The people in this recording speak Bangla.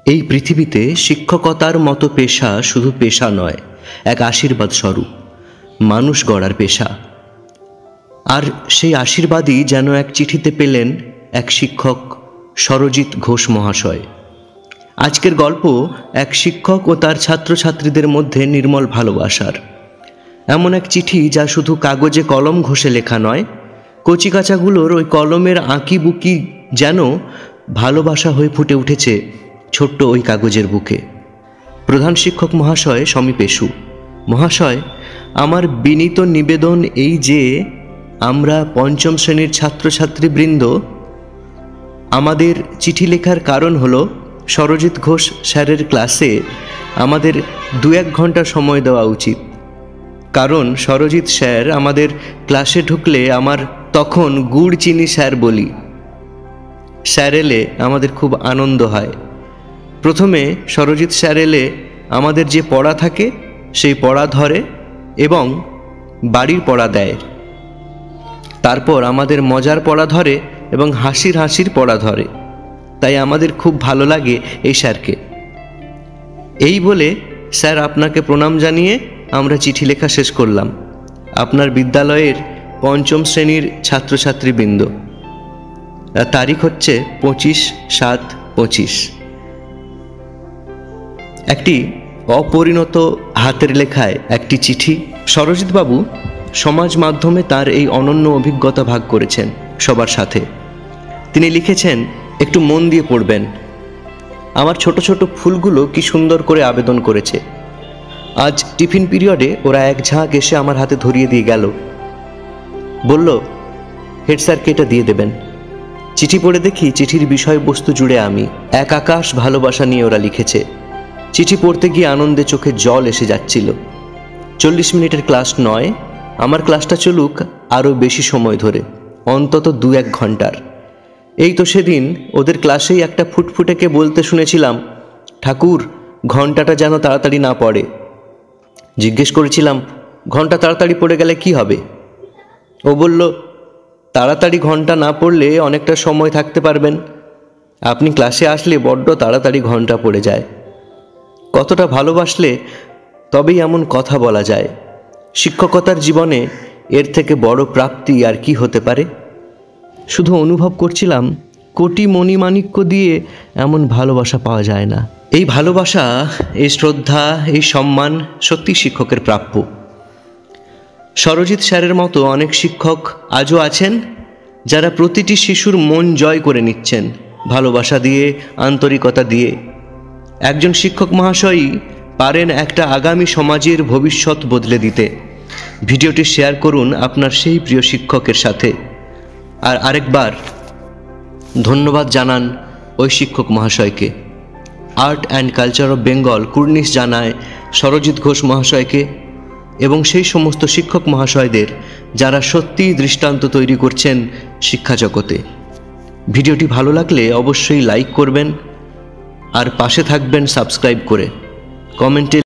এই পৃথিবীতে শিক্ষকতার মতো পেশা শুধু পেশা নয়, এক আশীর্বাদ স্বরূপ, মানুষ গড়ার পেশা। আর সেই আশীর্বাদই যেন এক চিঠিতে পেলেন এক শিক্ষক সরজিৎ ঘোষ মহাশয়। আজকের গল্প এক শিক্ষক ও তার ছাত্রছাত্রীদের মধ্যে নির্মল ভালোবাসার। এমন এক চিঠি যা শুধু কাগজে কলম ঘষে লেখা নয়, কচিকাচাগুলোর ওই কলমের আঁকি বুকি যেন ভালোবাসা হয়ে ফুটে উঠেছে ছোট্ট ওই কাগজের বুকে। প্রধান শিক্ষক মহাশয় সমীপেশু মহাশয়, আমার বিনীত নিবেদন এই যে আমরা পঞ্চম শ্রেণীর ছাত্রছাত্রীবৃন্দ, আমাদের চিঠি লেখার কারণ হলো সরজিৎ ঘোষ স্যারের ক্লাসে আমাদের 2-1 ঘন্টা সময় দেওয়া উচিত। কারণ সরজিৎ স্যার আমাদের ক্লাসে ঢুকলে আমার তখন গুড় চিনি স্যার বলি। স্যার এলে আমাদের খুব আনন্দ হয়। প্রথমে সরজিৎ স্যার এলে আমাদের যে পড়া থাকে সেই পড়া ধরে এবং বাড়ির পড়া দেয়। তারপর আমাদের মজার পড়া ধরে এবং হাসির পড়া ধরে। তাই আমাদের খুব ভালো লাগে এই স্যারকে। এই বলে স্যার আপনাকে প্রণাম জানিয়ে আমরা চিঠি লেখা শেষ করলাম। আপনার বিদ্যালয়ের পঞ্চম শ্রেণীর ছাত্রছাত্রীবৃন্দ। তারিখ হচ্ছে 25/7/25। একটি অপরিণত হাতের লেখায় একটি চিঠি। সরজিৎবাবু সমাজ মাধ্যমে তার এই অনন্য অভিজ্ঞতা ভাগ করেছেন সবার সাথে। তিনি লিখেছেন, একটু মন দিয়ে পড়বেন। আমার ছোট ছোট ফুলগুলো কি সুন্দর করে আবেদন করেছে। আজ টিফিন পিরিয়ডে ওরা এক ঝাঁক এসে আমার হাতে ধরিয়ে দিয়ে গেল। বলল, হেড স্যারকে এটা দিয়ে দেবেন। চিঠি পড়ে দেখি চিঠির বিষয়বস্তু জুড়ে আমি। এক আকাশ ভালোবাসা নিয়ে ওরা লিখেছে। চিঠি পড়তে গিয়ে আনন্দে চোখে জল এসে যাচ্ছিল। 40 মিনিটের ক্লাস নয়, আমার ক্লাসটা চলুক আরও বেশি সময় ধরে, অন্তত 2-1 ঘন্টার। এই তো সেদিন ওদের ক্লাসেই একটা ফুটফুটেকে বলতে শুনেছিলাম, ঠাকুর ঘন্টাটা যেন তাড়াতাড়ি না পড়ে। জিজ্ঞেস করেছিলাম, ঘন্টা তাড়াতাড়ি পড়ে গেলে কি হবে? ও বলল, তাড়াতাড়ি ঘন্টা না পড়লে অনেকটা সময় থাকতে পারবেন। আপনি ক্লাসে আসলে বড্ড তাড়াতাড়ি ঘন্টা পড়ে যায়। কতটা ভালোবাসলে তবেই এমন কথা বলা যায়। শিক্ষকতার জীবনে এর থেকে বড় প্রাপ্তি আর কি হতে পারে? শুধু অনুভব করছিলাম, কোটি মণিমাণিক্য দিয়ে এমন ভালোবাসা পাওয়া যায় না। এই ভালোবাসা, এই শ্রদ্ধা, এই সম্মান সত্যি শিক্ষকের প্রাপ্য। সরজিৎ স্যারের মতো অনেক শিক্ষক আজও আছেন যারা প্রতিটি শিশুর মন জয় করে নিচ্ছেন ভালোবাসা দিয়ে, আন্তরিকতা দিয়ে। একজন শিক্ষক মহাশয়ই পারেন একটা আগামী সমাজের ভবিষ্যৎ বদলে দিতে। ভিডিওটি শেয়ার করুন আপনার সেই প্রিয় শিক্ষকের সাথে। আর আরেকবার ধন্যবাদ জানান ওই শিক্ষক মহাশয়কে। Art and culture of Bengal কুর্নিশ জানায় সরজিৎ ঘোষ মহাশয়কে এবং সেই সমস্ত শিক্ষক মহাশয়দের যারা সত্যিই দৃষ্টান্ত তৈরি করছেন শিক্ষা জগতে। ভিডিওটি ভালো লাগলে অবশ্যই লাইক করবেন আর পাশে থাকবেন সাবস্ক্রাইব করে। কমেন্টে